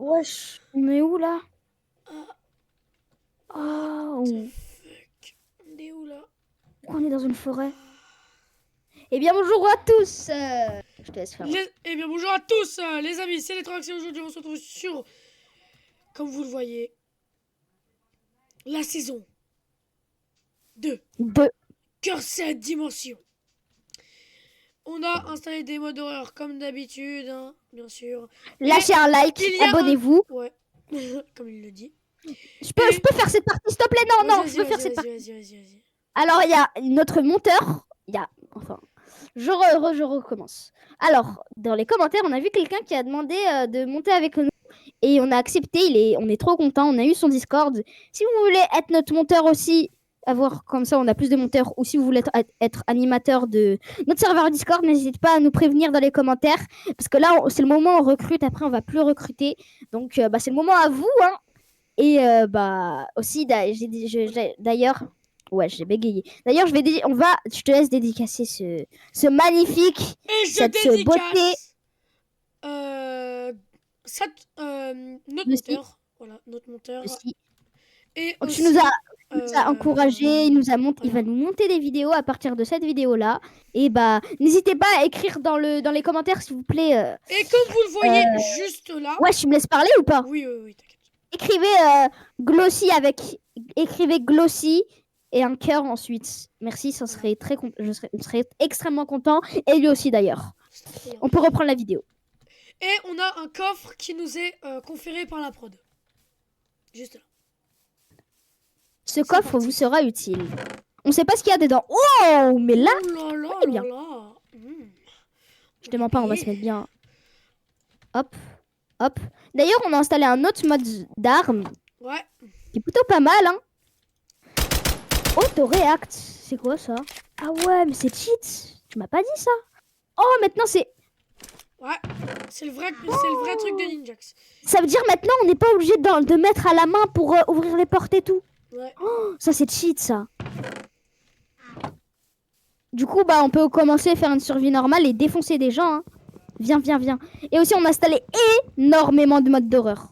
Wesh, on est où là? Ah, Oh, fuck. On est où là? on est dans une forêt. Eh bien bonjour à tous. Je te laisse faire. Eh bien bonjour à tous les amis, c'est les Trox et aujourd'hui on se retrouve sur, comme vous le voyez, la saison 2 Deux. Cursed Dimension. On a installé des modes horreur comme d'habitude, hein, bien sûr. Lâchez un like, Il y a abonnez-vous. Ouais, comme il le dit. Je peux faire cette partie, s'il te plaît? Non, non, je Vas-y, peux faire vas-y, cette vas-y, partie. vas-y. Alors il y a notre monteur. Enfin, je recommence. Alors, dans les commentaires, on a vu quelqu'un qui a demandé de monter avec nous. Et on a accepté, on est trop content, on a eu son Discord. Si vous voulez être notre monteur aussi, avoir comme ça on a plus de monteurs, ou si vous voulez être animateur de notre serveur Discord, n'hésitez pas à nous prévenir dans les commentaires, parce que là c'est le moment où on recrute, après on va plus recruter, donc c'est le moment à vous, hein. Et aussi d'ailleurs, ouais, j'ai bégayé. D'ailleurs je te laisse dédicacer ce magnifique, Et je cette beauté dédicace notre aussi. monteur. Voilà, notre monteur. aussi. Et Tu aussi, nous a encouragé, il va nous monter des vidéos à partir de cette vidéo-là. Et n'hésitez pas à écrire dans les commentaires, s'il vous plaît. Et comme vous le voyez juste là. Ouais, tu me laisses parler ou pas? Oui, t'inquiète. Écrivez Glossy et un cœur ensuite. Merci, ça serait on serait extrêmement content. Et lui aussi d'ailleurs. On peut reprendre la vidéo. Et on a un coffre qui nous est conféré par la prod. Juste là. Ce coffre vous sera utile. On sait pas ce qu'il y a dedans. Oh, mais là, on est bien. Je te mens pas, on va bien. se mettre bien. Hop, hop. D'ailleurs, on a installé un autre mode d'armes. Ouais. Qui est plutôt pas mal, hein. Auto-react. C'est quoi ça? Ah ouais, mais c'est cheat. Tu m'as pas dit ça? Oh, maintenant c'est... Ouais, c'est le vrai truc de Ninjax. Ça veut dire maintenant on n'est pas obligé de mettre à la main pour ouvrir les portes et tout. Ouais. Oh, ça c'est cheat ça. Du coup on peut commencer à faire une survie normale et défoncer des gens, hein. Viens. Et aussi on a installé énormément de modes d'horreur.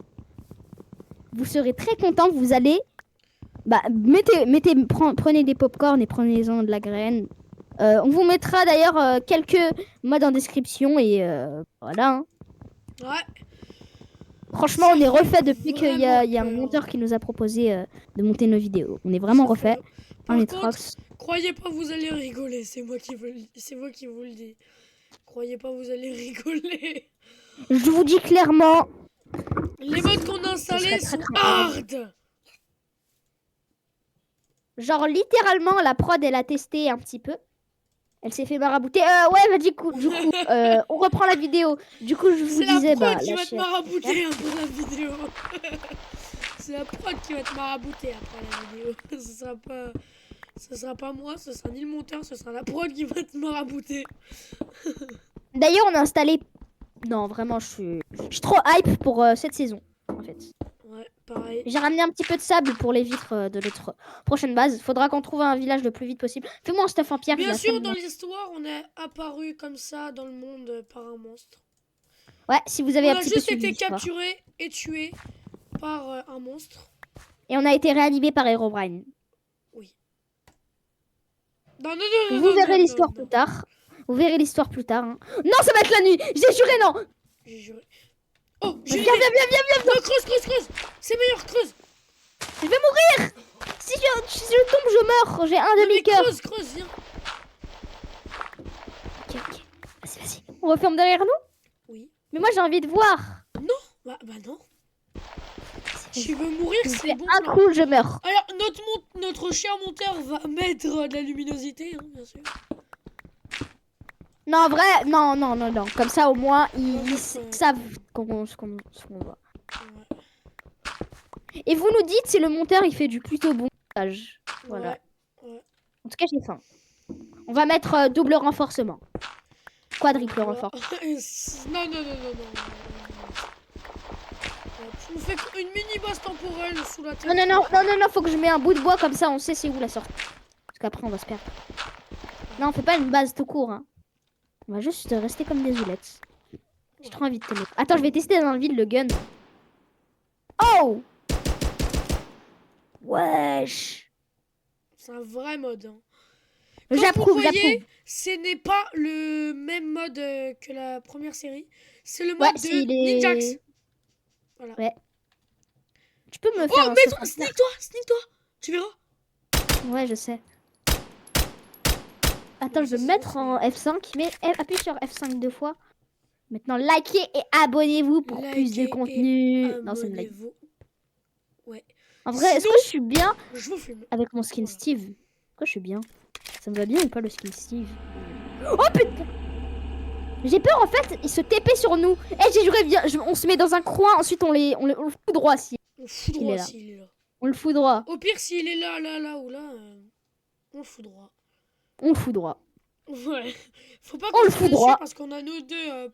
Vous serez très content, vous allez... prenez des popcorn et prenez-en de la graine. On vous mettra d'ailleurs quelques modes en description et voilà, hein. Ouais. Franchement, on est refait depuis qu'il y a un monteur qui nous a proposé de monter nos vidéos. On est vraiment refait. Par contre, croyez pas vous allez rigoler. C'est moi qui vous le dis. Croyez pas vous allez rigoler. Je vous dis clairement. Les modes qu'on a installés sont hard. Genre littéralement, la prod elle a testé un petit peu. Elle s'est fait marabouter. Ouais, bah du coup, on reprend la vidéo. Du coup, je vous disais, c'est la prod qui va te marabouter après la vidéo. C'est la prod qui va te marabouter après la vidéo. Ce sera pas moi, ce sera ni le monteur, ce sera la prod qui va te marabouter. D'ailleurs, on a installé... Non, vraiment, je suis trop hype pour cette saison, en fait. Ouais, pareil. J'ai ramené un petit peu de sable pour les vitres de notre prochaine base. Faudra qu'on trouve un village le plus vite possible. Fais-moi un stuff en pierre. Bien sûr, dans l'histoire, on est apparu comme ça dans le monde par un monstre. Ouais, si vous avez on a juste été capturé et tué par un monstre. Et on a été réanimé par Herobrine. Oui. Non, vous verrez l'histoire plus tard. Vous verrez l'histoire plus tard. Hein. Non, ça va être la nuit. J'ai juré, non. J'ai juré. Oh, viens. Non, creuse. C'est meilleur, creuse. Je vais mourir. Si je tombe, je meurs. J'ai un demi-cœur. Creuse, viens. Ok. Vas-y. On referme derrière nous? Oui. Mais moi, j'ai envie de voir. Non. Bah non. Tu veux mourir, c'est bon. Un coup, je meurs. Alors, notre cher monteur va mettre de la luminosité, hein, bien sûr. Non, en vrai, non. Comme ça, au moins, ils savent ce qu'on voit. Ouais. Et vous nous dites si le monteur, il fait du plutôt bon montage. Voilà. Ouais. En tout cas, j'ai faim. On va mettre double renforcement. Quadruple renforcement. Non. On fait une mini-base temporelle sous la terre. Non, faut que je mette un bout de bois, comme ça, on sait c'est où la sortie. Parce qu'après, on va se perdre. Non, on fait pas une base tout court, hein. On va juste rester comme des zoulettes. J'ai trop envie de te mettre. Attends, je vais tester dans le vide le gun. Wow. Wesh. C'est un vrai mode. Hein. Comme vous J'approuve, voyez, j'approuve. ce n'est pas le même mode que la première série. C'est le Ouais, mode s'il de Ninjax. est... Voilà. Ouais. Tu peux me Oh, faire un mets-toi, stuff. sneak-toi. Tu verras. Ouais, je sais. Attends, Ouais, je vais ça, me mettre en F5. Mais appuie sur F5 2 fois. Maintenant, likez et abonnez-vous pour plus de Likez et contenu. Non, c'est une blague. abonnez-vous. Ouais. En vrai, est-ce Sinon, que je suis bien je vous filme. avec mon skin Voilà. Steve? Est-ce que je suis bien? Ça me va bien ou pas le skin Steve? Oh putain! J'ai peur en fait, ils se TP sur nous. Eh, j'ai juré, viens, on se met dans un coin, ensuite on le fout droit si On fout il est droit là. s'il est là. On le fout droit. Au pire, s'il est là ou là, on le fout droit. On le fout droit. Ouais. Faut pas On qu'on le se fout dessus droit. parce qu'on a nous deux un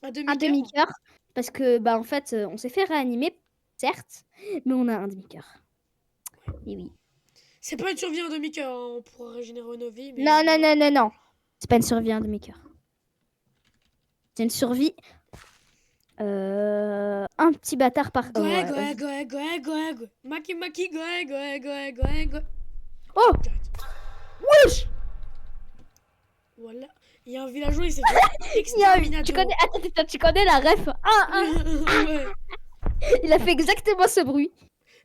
Un demi-cœur. demi-cœur. Parce que, bah en fait, on s'est fait réanimer, certes, mais on a un demi-cœur. Et oui. C'est pas une survie en demi-cœur, hein, on pourra régénérer nos vies. Mais Non, non, non, non, non. C'est pas une survie à un demi-cœur. C'est une survie. Un petit bâtard par. Goe, Ouais, goe. Maki, goe. Oh! Wesh! Voilà. Il y a un villageois, il s'est fait exterminato. Tu connais... Attends, tu connais la ref 1-1. Ouais. Il a fait exactement ce bruit.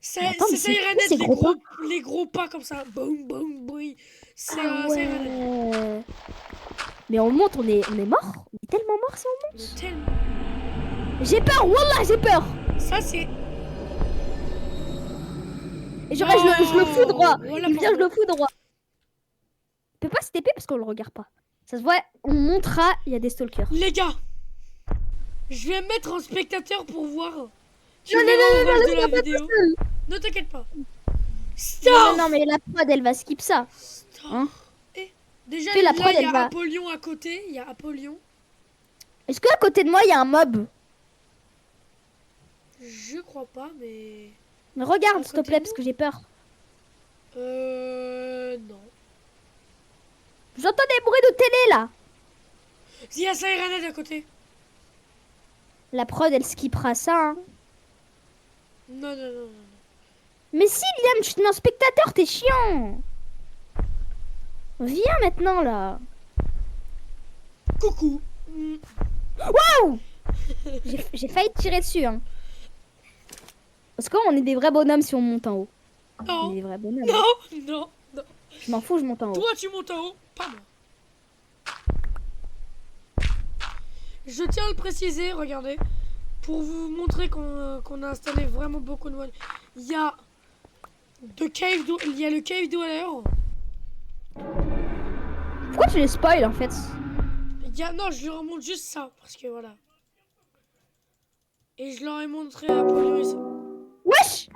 C'est Attends, mais ça irait c'est net, gros les gros pas comme ça. Boum, boum, boum. C'est Ah ça irait net. ouais. Mais on monte, on est mort. On est tellement mort si on Mais monte. tellement. J'ai peur, wallah, j'ai peur. Ça, c'est. Et genre, je le fous droit. Voilà, Il vient, je pardon. le fous droit. On peut pas se TP parce qu'on le regarde pas. Ça se voit, on montera, il y a des stalkers. Les gars, je vais me mettre en spectateur pour voir. Tu Non, verras au reste de la laisse-moi pas vidéo. tout seul. Ne t'inquiète pas. Non, Stop. non, mais la prod, elle va skip ça. Stop. Hein. Et déjà, Fais la là, prod, il y elle a va. Apollyon à côté. Il y a Apollyon. Est-ce qu'à côté de moi, il y a un mob? Je crois pas, mais. Mais regarde, À s'il te côté plaît, de parce nous que j'ai peur. Non. J'entends des bruits de télé, là. Il y a Sirenet à côté. La prod, elle skippera ça, hein. Non. Mais si, Liam, tu te mets en spectateur, t'es chiant. Viens maintenant, là. Coucou. Waouh. J'ai failli te tirer dessus, hein. Parce qu'on est des vrais bonhommes si on monte en haut. On est Non. des vrais bonhommes. Non. Je m'en fous, je monte en haut. Toi, tu montes en haut, pas moi. Je tiens à le préciser, regardez. Pour vous montrer qu'on a installé vraiment beaucoup de modes. Il y a le cave dweller. Pourquoi tu les spoil, en fait? Non, je leur montre juste ça. Parce que voilà. Et je leur ai montré à Apollyon et ça. Wesh.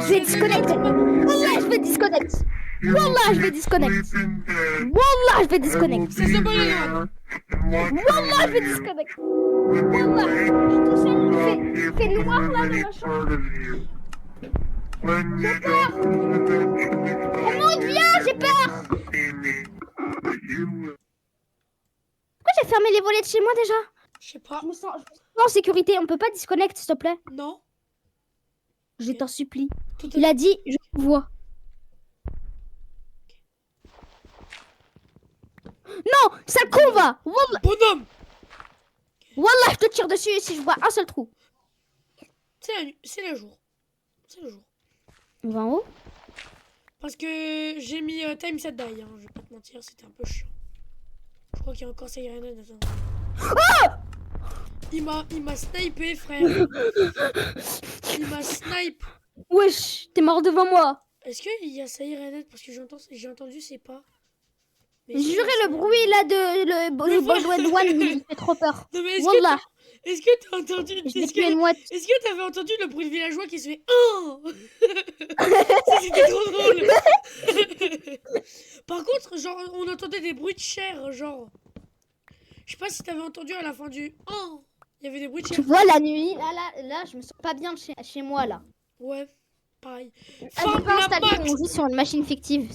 Je vais disconnect. Wallah, je vais disconnect. Wallah, je vais disconnect. Wallah, je vais disconnect. C'est ce bonheur. Wallah, je vais disconnect. Wallah, je suis tout seul. Il fait noir là dans la chambre. J'ai peur. Remonte, viens, j'ai peur. Pourquoi j'ai fermé les volets de chez moi déjà? Je sais pas. Je me sens en sécurité. On peut pas disconnect, s'il te plaît? Non. Je t'en supplie. Tout Il a dit, je vous vois. Non, ça con va. Wallah, bonhomme. Wallah, je te tire dessus si je vois un seul trou. C'est le jour. C'est le jour. On va en haut? Parce que j'ai mis time set die, hein, je vais pas te mentir, c'était un peu chiant. Je crois qu'il y a encore Sirenet. Il m'a snipé, frère. Il m'a snipe. Wesh, t'es mort devant moi. Est-ce qu'il y a Sirenet? Parce que j'ai entendu c'est pas. Mais J'ai juré le bruit là de le Baldwin One, il me fait trop peur. Non mais Wallah, est-ce que t'as entendu? je vais tuer une mouette. Est-ce que t'avais entendu le bruit de villageois qui se fait oh. Ça c'était trop drôle. Par contre, genre on entendait des bruits de chair, genre. Je sais pas si t'avais entendu à la fin du oh. Il y avait des bruits de Tu chair. vois la nuit, là, je me sens pas bien chez moi là. Ouais, pareil. Ah, j'ai Farm pas la installé, max. on joue sur une machine fictive.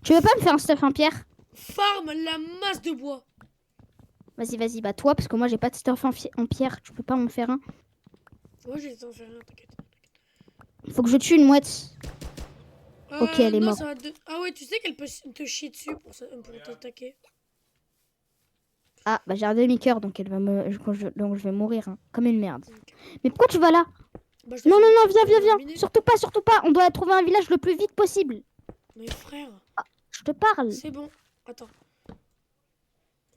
Tu veux pas me faire un stuff en pierre? Farm la masse de bois. Vas-y, bah toi, parce que moi j'ai pas de stuff en pierre, tu peux pas m'en faire un. Ouais, j'ai t'en fais rien, t'inquiète. Faut que je tue une mouette. Ok, elle est Non, morte. ça va Ah ouais, tu sais qu'elle peut te chier dessus pour t'attaquer. Ah, bah j'ai un demi-cœur, donc elle va donc je vais mourir, hein, comme une merde. Ok. Mais pourquoi tu vas là? Bah, je te Non, fais non, une non, petite, viens, viens, viens. minute. Surtout pas, surtout pas. On doit trouver un village le plus vite possible. Mais frère, Je te parle. c'est bon. Attends.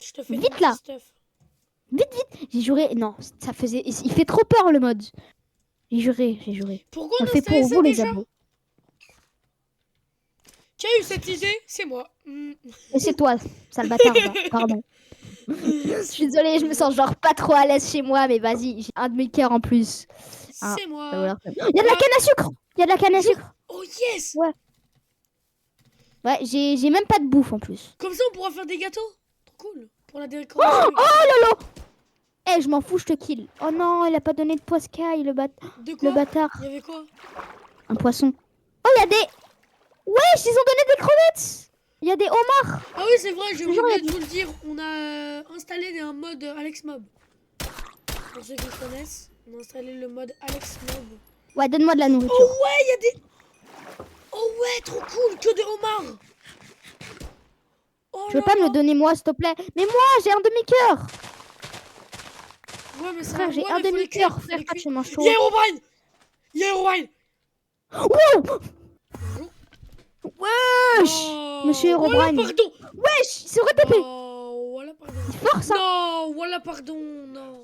Je te fais du Vite petit là. stuff. Vite, vite. J'ai juré. Non, ça faisait. Il fait trop peur le mode. J'ai juré, j'ai juré. Pourquoi On le on a fait installé pour ça vous, les déjà? abos. Qui a eu cette idée? C'est moi. Et c'est toi, sale bâtard, va. Pardon. Je suis désolée, je me sens genre pas trop à l'aise chez moi, mais vas-y, j'ai un demi-cœur en plus. Ah, C'est ça moi. vaut l'air. Il y a de la canne à sucre. Il y a de la canne à sucre. Oh yes! Ouais. Ouais, j'ai même pas de bouffe en plus. Comme ça, on pourra faire des gâteaux. Trop cool. Pour la Oh, décoration. oh lolo. Eh, je m'en fous, je te kill. Oh non, il a pas donné de poiscaille, De le quoi? bâtard. Il y avait quoi? Un poisson. Oh, il y a des. Wesh, ils ont donné des crevettes. Il y a des homards. Ah oui, c'est vrai, j'ai Toujours, oublié il y de a vous le dire. On a installé un mode Alex Mob. Pour ceux qui le connaissent, on a installé le mode Alex Mob. Ouais, donne-moi de la Oh nourriture. ouais, il y a des... Oh ouais, trop cool, que des homards. Oh Tu veux là pas me là. le donner moi, s'il te plaît? Mais moi, j'ai un demi-cœur. Ouais, mais ça... Frère, j'ai ouais, un mais faut les cuire, demi-cœur. faut Frère, les toi, cuire. tu manges Il chaud. y a Herobrine. Il y a Herobrine. Wow. Bonjour. Wesh. Monsieur Oh, voilà, Herobrine. pardon. Wesh, il s'est retapé. Non, voilà, pardon. C'est fort, ça. Non, voilà, pardon, non.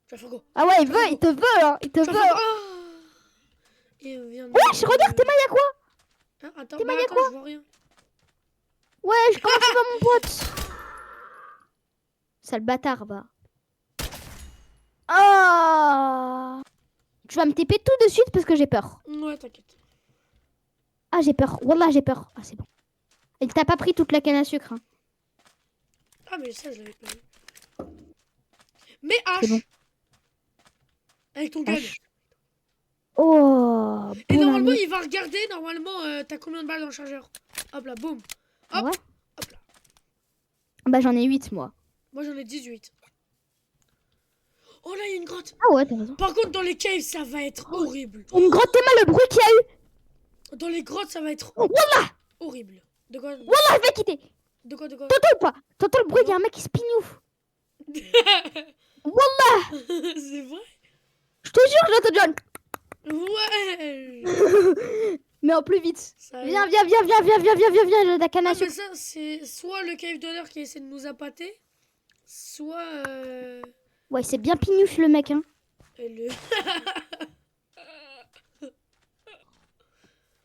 Tu vas faire quoi? Ah ouais, il te veut, hein. Il te Tu vas veut. faire quoi? Ah. Et on vient de... Wesh, regarde, t'es maille à quoi? Hein, attends, T'es bah maille à attends, quoi? je vois rien. Wesh, comment tu vas, mon pote? Sale bâtard, va. Ah. Tu vas me taper tout de suite parce que j'ai peur. Ouais, t'inquiète. Ah, j'ai peur. Wallah, j'ai peur. Ah, c'est bon. Et t'as pas pris toute la canne à sucre, hein. Ah, mais ça, je l'avais pas vu. Mais C'est H. bon. Avec ton gun. H. Oh, Et bon normalement, ami. il va regarder. Normalement, t'as combien de balles dans le chargeur? Hop là, boum. Hop. Ouais. Hop là. Bah, j'en ai 8, moi. Moi, j'en ai 18. Oh là, il y a une grotte. Ah ouais, t'as raison. Par contre, dans les caves, ça va être horrible. Une grotte, t'es mal le bruit qu'il y a eu. Dans les grottes, ça va être Wallah. horrible. De quoi? Wallah, je vais quitter. De quoi? T'entends ou pas? T'entends le bruit, il y a un mec qui se pignouffe. Wallah. C'est vrai? Je te jure, j'entends John. Ouais. Mais en plus vite. Ça Viens, viens, viens, viens, viens, viens, viens, viens, viens, la canne à Ah, mais sucre. ça, c'est soit le cave d'honneur qui essaie de nous appâter, soit Ouais, c'est bien pignouffe le mec, hein. le...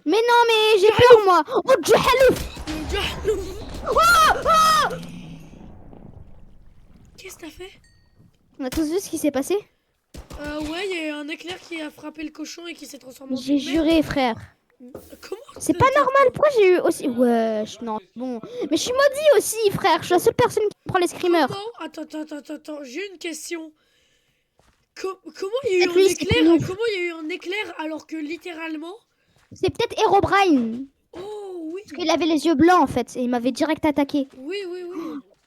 Mais non, mais j'ai peur, moi. Oh, Dieu, Qu'est-ce que t'as fait? On a tous vu ce qui s'est passé? Ouais, il y a eu un éclair qui a frappé le cochon et qui s'est transformé en J'ai toute merde. juré, frère. Comment? C'est pas normal, pourquoi j'ai eu aussi... Wesh, non, bon. Mais je suis maudit aussi, frère. Je suis la seule personne qui prend les screamers. Comment? Attends, j'ai une question. Comment il y a eu Avec un lui, c'est éclair? pignouf. Comment il y a eu un éclair alors que littéralement... C'est peut-être Herobrine. Oh oui. Parce qu'il avait les yeux blancs, en fait. Et il m'avait direct attaqué. Oui.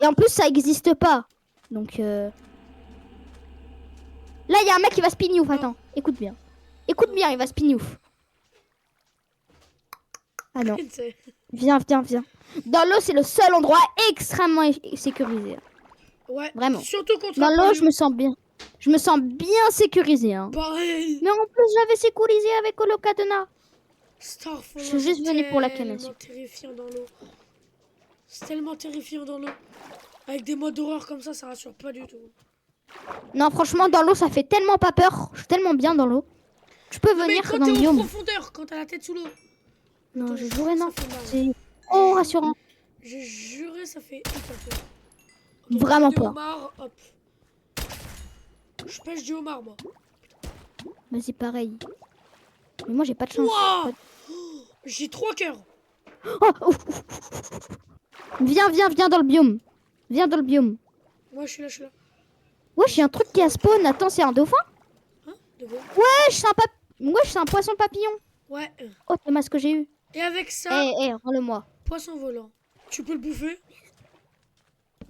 Et en plus, ça existe pas. Donc, là, il y a un mec qui va spignouf. Attends, écoute bien. Écoute bien, il va spignouf. Ah non. Viens, viens, viens. Dans l'eau, c'est le seul endroit extrêmement sécurisé. Ouais. Vraiment. Surtout contre Dans un l'eau, poilu. je me sens bien. Je me sens bien sécurisé. Hein. Pareil. Mais en plus, j'avais sécurisé avec le cadenas. Starfall, Je suis juste venue pour la canne à c'est sucre. tellement terrifiant dans l'eau. C'est tellement terrifiant dans l'eau. Avec des modes d'horreur comme ça rassure pas du tout. Non, franchement, dans l'eau, ça fait tellement pas peur. Je suis tellement bien dans l'eau. Tu peux Mais venir quand dans t'es le en biome. profondeur, quand t'as la tête sous l'eau. Non, Attends, je jouerai, non. ça fait mal. C'est oh rassurant. J'ai juré, ça fait hyper peur. Vraiment Du pas. homard, hop. Je pêche du homard, moi. Vas-y, pareil. Mais moi, j'ai pas de chance. Wouah. J'ai 3 cœurs. Oh, ouf, ouf, ouf. Viens, viens, viens dans le biome. Viens dans le biome. Moi, je suis là. Wesh, j'ai un truc qui a spawn. Attends, c'est un dauphin? Hein? De quoi? Wesh, c'est un poisson papillon. Ouais. Oh, c'est moi ce que j'ai eu. Et avec ça, Rends-le-moi. poisson volant. Tu peux le bouffer?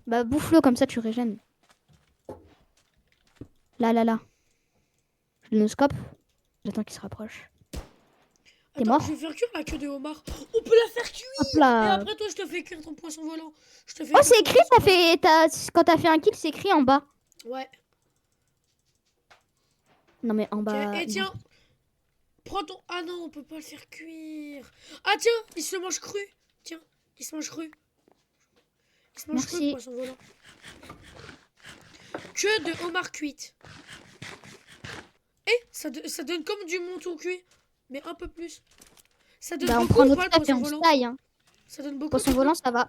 Bah, bouffe-le, comme ça, tu régènes. Là. Je le scope. J'attends qu'il se rapproche. T'es Attends, mort? je vais faire cuire la queue de homard. On peut la faire cuire. Hop Et là. après, toi, je te fais cuire ton poisson volant. Je te fais Oh, cuire c'est ton écrit, poisson volant. quand t'as fait un kill, c'est écrit en bas. Ouais. Non, mais en Ok. bas. Et Non. tiens, prends ton. Ah non, on peut pas le faire cuire. Ah tiens, il se mange cru. Tiens, il se mange cru. Il se mange cru, Merci. poisson volant. Queue de homard cuite. Eh, ça donne comme du mouton cuit, mais un peu plus. Ça donne Bah, on beaucoup prend ou notre pas le stuff et poisson on se volant? taille. Hein. Ça donne beaucoup. Poisson du coup volant, ça va.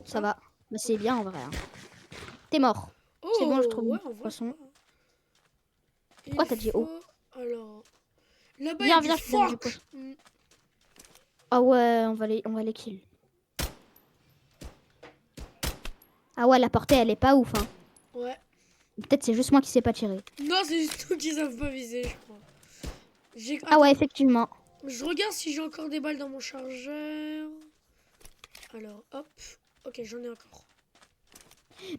Ça Ah. va. Bah, c'est bien en vrai. Hein. T'es mort. C'est bon, je Oh, trouve ouais, mon en vrai. poisson. Il Pourquoi t'as dit oh? faut... Alors, là-bas, il y a Viens, du viens, je te donne du phoque. poisson. Ah ouais, on va les kill. Ah ouais, la portée, elle est pas ouf. Hein. Ouais. Peut-être c'est juste moi qui sais pas tirer. Non, c'est juste nous qui savent pas viser, je crois. Ah ouais, Attends, effectivement. je regarde si j'ai encore des balles dans mon chargeur. Alors, hop. Ok, j'en ai encore.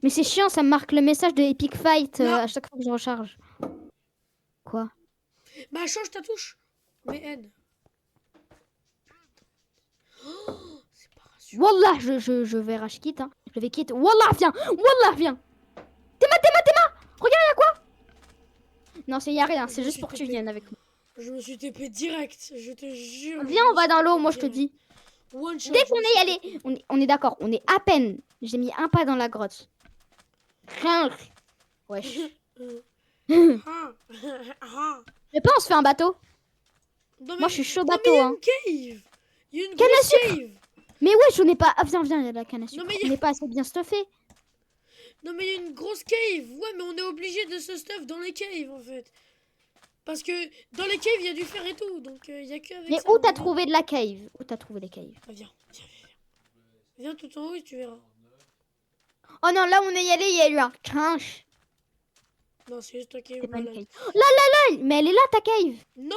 Mais c'est chiant, ça me marque le message de Epic Fight Là. à chaque fois que je recharge. Quoi? Bah, change ta touche. Mais N. Oh, c'est pas rassurant. Wallah, je vais rage quitte. Hein. Je vais quitte. Wallah, viens! Wallah, viens! T'es ma! Regarde, y'a quoi? Non, c'est y a rien, Je c'est me juste suis pour que tu TP. viennes avec moi. Je me suis TP direct, je te jure. Viens, on va dans l'eau, moi je te dis. One shot, Dès je qu'on me est suis allé, TP. on est d'accord, on est à peine. J'ai mis un pas dans la grotte. Rien. Wesh. Ah, ah. Mais pas on se fait un bateau. Non, Moi je suis chaud non, mais bateau. il y a Hein. une cave. Il y a une Canne à grosse sucre. cave. Mais wesh, on n'est pas. Ah, viens, il y a de la canne à sucre. Non, mais On n'est pas assez bien stuffé. Non, mais il y a une grosse cave. Ouais, mais on est obligé de se stuff dans les caves en fait. Parce que dans les caves, il y a du fer et tout. Donc il y a qu'avec Mais ça. où on t'as est bien. trouvé de la cave? Où t'as trouvé des caves? Ah, viens. Viens tout en haut et tu verras. Oh non, là où on est allé, il y a eu un cringe. Non, c'est juste toi qui es C'est pas une malade. cave. Là, mais elle est là ta cave. Non,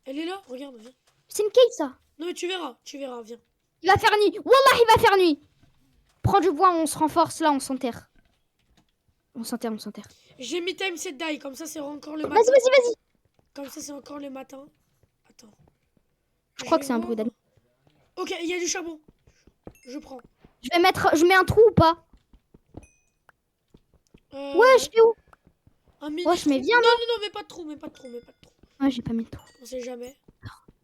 elle est là. Regarde, viens. C'est une cave ça. Non, mais tu verras, viens. Il va faire nuit. Wallah, il va faire nuit. Prends du bois, on se renforce là, on s'enterre. On s'enterre. J'ai mis time set die, comme ça c'est encore le matin. Vas-y. Comme ça c'est encore le matin. Attends. Je crois vais que c'est un bruit voir. d'ami. Ok, il y a du charbon. Je prends. Je mets un trou ou pas? Ouais, je fais où? Un mini Wesh, mais trou. viens, non, mais pas de trou. Ouais, j'ai pas mis de trou. On sait jamais.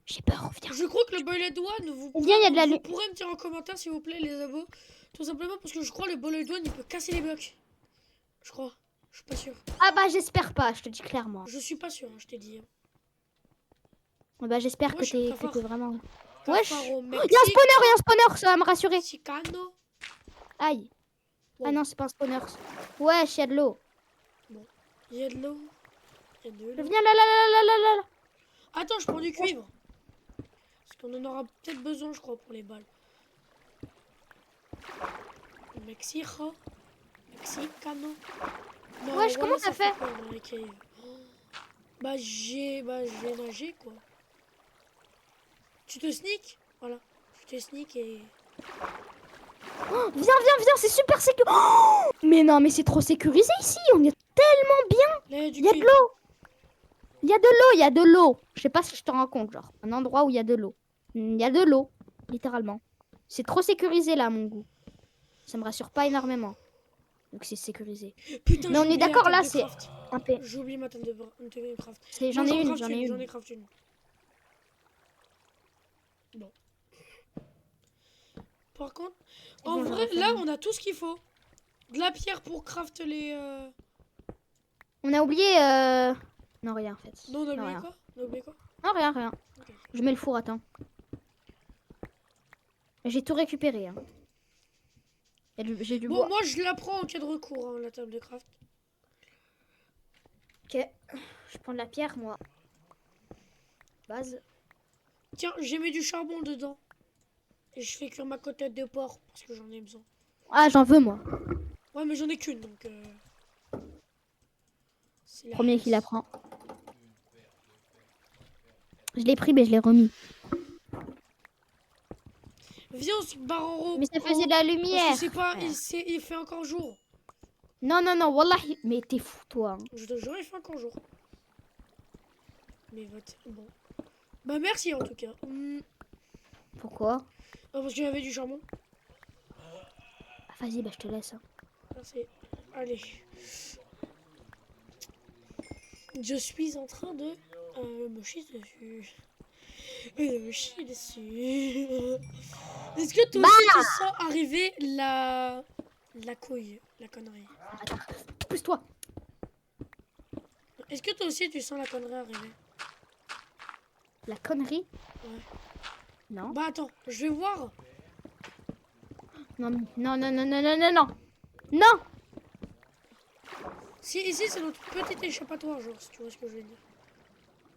J'ai peur, viens. Je crois que le Boilet One, Viens, il y a de la vous lumière. pourrez me dire en commentaire s'il vous plaît les abos. Tout simplement parce que je crois que le Boilet One il peut casser les blocs. Je crois. Je suis pas sûr. Ah bah j'espère pas, je te dis clairement. Je suis pas sûr, hein, je t'ai dit. Bah j'espère Wesh, que Cafard. t'es vraiment... Wesh. Cafard au Il y a Mexique. un spawner, ça va me rassurer. Mexicano. Aïe. Wow. Ah non, c'est pas un spawner. Wesh, il y a de l'eau. Il y a de l'eau. Il y a de l'eau. Viens là. Attends, je prends du cuivre. Parce qu'on en aura peut-être besoin, je crois, pour les balles. Mexicano. Non, Wesh, comment t'as fait? peur dans les caves. Bah, j'ai nagé, quoi. Tu te sneak? Voilà. Tu te sneak et... Oh, viens, c'est super sécurisé. Oh, mais non, mais c'est trop sécurisé ici. On est tellement bien. Là, il y a du Il y a de cuivre. l'eau. Il y a de l'eau. Je sais pas si je te rends compte, genre. Un endroit où il y a de l'eau. Il y a de l'eau, littéralement. C'est trop sécurisé là, à mon goût. Ça me rassure pas énormément. Donc c'est sécurisé. Putain, Mais on j'ai est oublié la d'accord table là, de c'est craft. un P. J'ai oublié ma table de craft. J'en ai une. J'en ai craft une. Bon. Par contre, en Viens, vrai, on va là, faire on a tout ce qu'il faut. De la pierre pour craft les... On a oublié... Non, rien en fait. Non, on a oublié rien. quoi? On a oublié quoi? Non, rien. Ok. Je mets le four, attends. J'ai tout récupéré. Hein. J'ai du Bon, bois. moi, je la prends en cas de recours, hein, la table de craft. Ok. Je prends de la pierre, moi. Base. Tiens, j'ai mis du charbon dedans. Et je fais cuire ma côtelette de porc, parce que j'en ai besoin. Ah, j'en veux, moi. Ouais, mais j'en ai qu'une, donc... c'est la Premier honte. qui la prend. Je l'ai pris, mais je l'ai remis. Viens, on se barre en haut. Mais ça en faisait haut, de la parce lumière. que c'est pas... frère. il fait encore jour. Non, wallahi. Mais t'es fou, toi. Hein. Je te jure, il fait encore jour. mes votes. Bon. Bah merci en tout cas. Pourquoi? Parce que j'avais du charbon. Ah, vas-y, bah je te laisse. Hein. Merci. Allez. Je suis en train de me chier dessus. Je me chie dessus. Est-ce que toi aussi tu sens arriver la couille, la connerie? Attends, pousse-toi. Est-ce que toi aussi tu sens la connerie arriver? La connerie? Ouais. Non. Bah attends, je vais voir. Non, non, non, non, non, non, non, non. Non. Si ici c'est notre petit échappatoire, genre, si tu vois ce que je veux dire.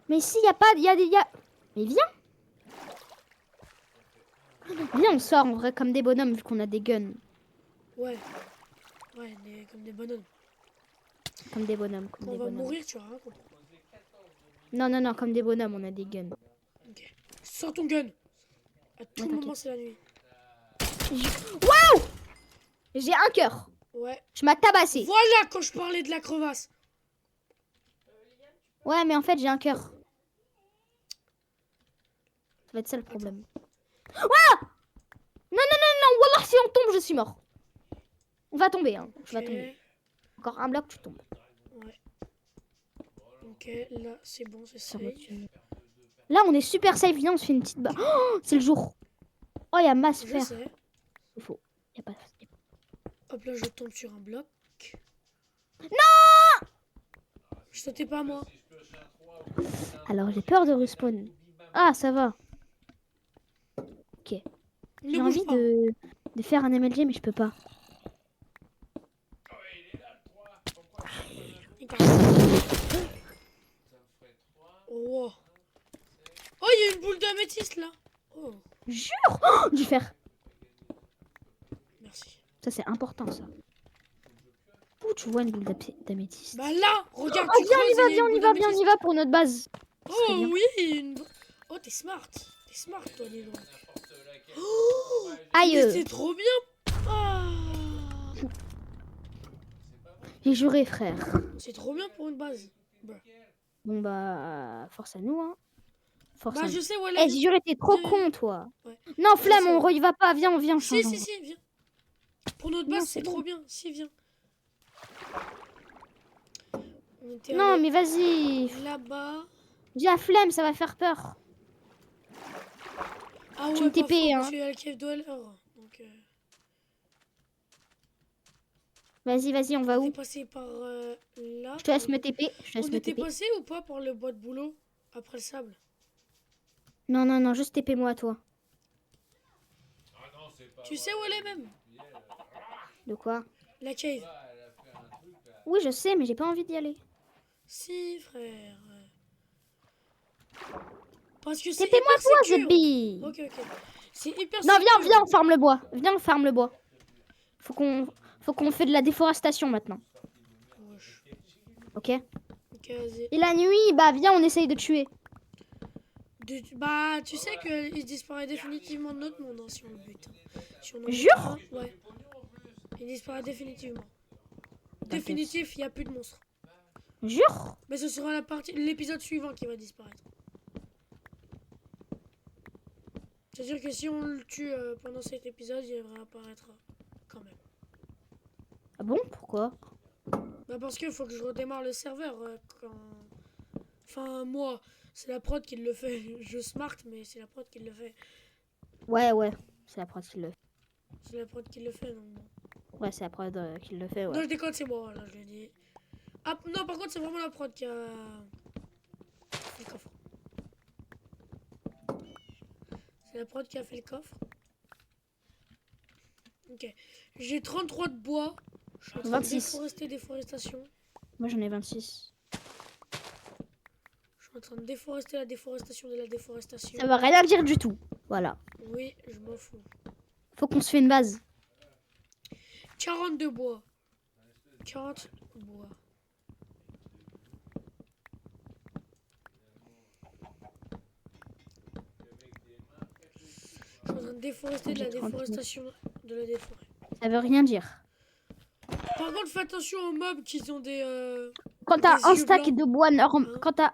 Mais ici, y a pas... Y a des... Mais viens. Viens, on sort en vrai comme des bonhommes vu qu'on a des guns. Ouais. Ouais, comme des bonhommes. Comme des bonhommes. Comme Quand des on va bonhommes. mourir, tu vas rien comprendre. Non, non, non, comme des bonhommes, on a des guns. Ok. Sors ton gun. À tout Ouais, moment, t'inquiète. c'est la nuit. Waouh! J'ai un cœur. Ouais. Je m'as tabassé. Voilà quand je parlais de la crevasse. Ouais, mais en fait, j'ai un cœur. Ça va être ça le problème. Ouah! Non, non, non, non, Wallah, si on tombe, je suis mort. On va tomber, hein. Je vais tomber. Encore un bloc, tu tombes. Ouais. Ok, là, c'est bon, c'est Ça safe. va, là, on est super safe. Viens, on se fait une petite barre. Oh, c'est le jour. Oh, il y a masse Je fer. sais. Il faut. Y a pas... Hop là, je tombe sur un bloc. Non! Je sautais pas, moi. Alors, j'ai peur de respawn. Ah, ça va. Ok. J'ai Ne bouge envie pas. de faire un MLG, mais je peux pas. Oh. Oh, il y a une boule d'améthyste là. Oh, Jure! Oh, du fer. merci. Ça, c'est important, ça. Où tu vois une boule d'améthyste? Bah là, regarde, Oh, tu viens, on y creuses va, et il y a viens, une on y boule va, viens, on d'améthyste. y va pour notre base. Ça serait Oh bien. oui, oh, t'es smart. T'es smart, toi, dis donc. Oh, Aïe! mais c'est trop bien. Ah, J'ai juré, frère. c'est trop bien pour une base. Bah, Bon, bah, force à nous, hein. Force à bah nous. je sais, voilà. Eh, j'ai juré, t'es trop Viens, con, toi. Ouais. Non, Je flemme, sais, on ouais. y va pas. Viens, on vient, on Si, change. si, si, viens. Pour notre Non, base, c'est c'est bon. trop bien. Si, viens. On était Non, allé mais vas-y. là-bas. J'ai la flemme, ça va faire peur. Ah Tu ouais, me pas TP, faux, hein. parce qu'il y a le cave dweller. Donc, Vas-y, vas-y, on va on est où? passé par là. Je te laisse me TP. Je te On laisse me était TP. passé ou pas par le bois de boulot après le sable? Non, non, non, juste TP-moi, toi. Tu sais où elle est même? De quoi? La cave. Oui, je sais, mais j'ai pas envie d'y aller. Si, frère. Parce que c'est TP-moi, hyper toi, sécure. Zebby. Ok, ok. C'est hyper Non, sécure. viens, on farme le bois. Viens, on farme le bois. Faut qu'on fait de la déforestation maintenant. Wesh. Ok? Ok, vas-y. Et la nuit, bah viens, on essaye de tuer. Bah, tu sais qu'il disparaît définitivement de notre monde hein, si on le bute. Si on en Jure? bute un, ouais. Il disparaît définitivement. Définitif, il n'y a plus de monstres. Jure? Mais ce sera l'épisode suivant qui va disparaître. C'est-à-dire que si on le tue pendant cet épisode, il devrait apparaître quand même. Ah bon? Pourquoi? Bah parce qu'il faut que je redémarre le serveur quand... Enfin, moi, c'est la prod qui le fait. Je smart, mais c'est la prod qui le fait. Ouais, ouais. C'est la prod qui le fait. C'est la prod qui le fait, donc bon. Ouais, c'est la prod qui le fait, Non, ouais. je déconne, c'est moi, là, je l'ai dit. Ah, non, par contre, c'est vraiment la prod qui a... fait le coffre. C'est la prod qui a fait le coffre. Ok. J'ai 33 de bois. Je suis en train 26. de déforestation. Moi, j'en ai 26. Je suis en train de déforester la déforestation de la déforestation. Ça va rien dire du tout. Voilà. Oui, je m'en fous. Faut qu'on se fait une base. 42 bois. 40 bois. Je suis en train de déforester de la déforestation de la déforêt. Ça veut rien dire. Par contre, fais attention aux mobs qui ont des... Quand t'as des un yeux stack blancs. de bois normal, Hein? quand t'as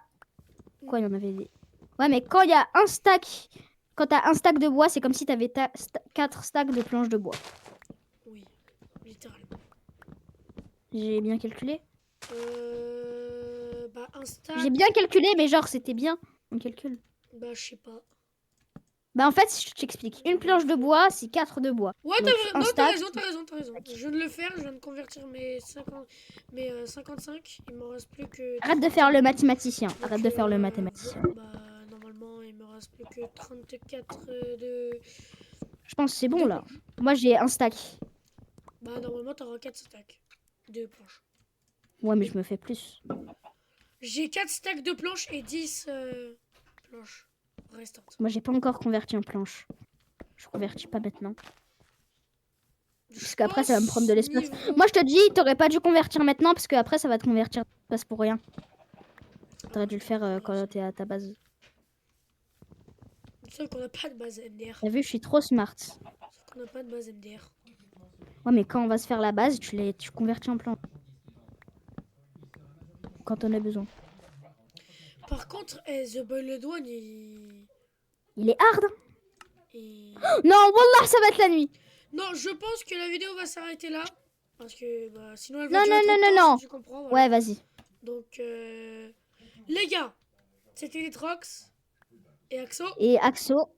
Quoi, il y en avait des. Ouais, mais quand il y a un stack. Quand t'as un stack de bois, c'est comme si t'avais 4 stacks de planches de bois. Oui, littéralement. J'ai bien calculé. Bah, un stack. J'ai bien calculé, mais genre, c'était bien mon calcul. Bah, je sais pas. Bah, en fait, je t'explique. Une planche de bois, c'est 4 de bois. Ouais, Donc, un non, t'as stack. raison, t'as raison, t'as raison. Je viens de le faire, je viens de convertir mes 55. Il m'en reste plus que. Arrête de faire le mathématicien. Donc, Arrête de faire le mathématicien. Bah, normalement, il me reste plus que 34 de. Je pense que c'est bon, de là. planches. Moi, j'ai un stack. Bah, normalement, t'auras 4 stacks de planches. Ouais, mais je me fais plus. J'ai 4 stacks de planches et 10 planches restantes. Moi, j'ai pas encore converti en planche. Je convertis pas maintenant. Parce qu'après, ça va me prendre de l'espace. Moi, je te dis, t'aurais pas dû convertir maintenant parce qu'après, ça va te convertir d'espace pour rien. T'aurais dû le faire quand t'es à ta base. C'est sûr qu'on n'a pas de base MDR. T'as vu, je suis trop smart. C'est sûr qu'on n'a pas de base MDR. Ouais, mais quand on va se faire la base, tu convertis en planche. Quand on a besoin. Par contre, The Boiled One, Il est hard. Hein. il... Non, wallah, ça va être la nuit. Non, je pense que la vidéo va s'arrêter là. Parce que bah, sinon elle Non, va durer non, trop non, de non, temps, non. si tu comprends. Voilà. Ouais, vas-y. Donc, les gars, c'était Nitrox et Axo. Et Axo,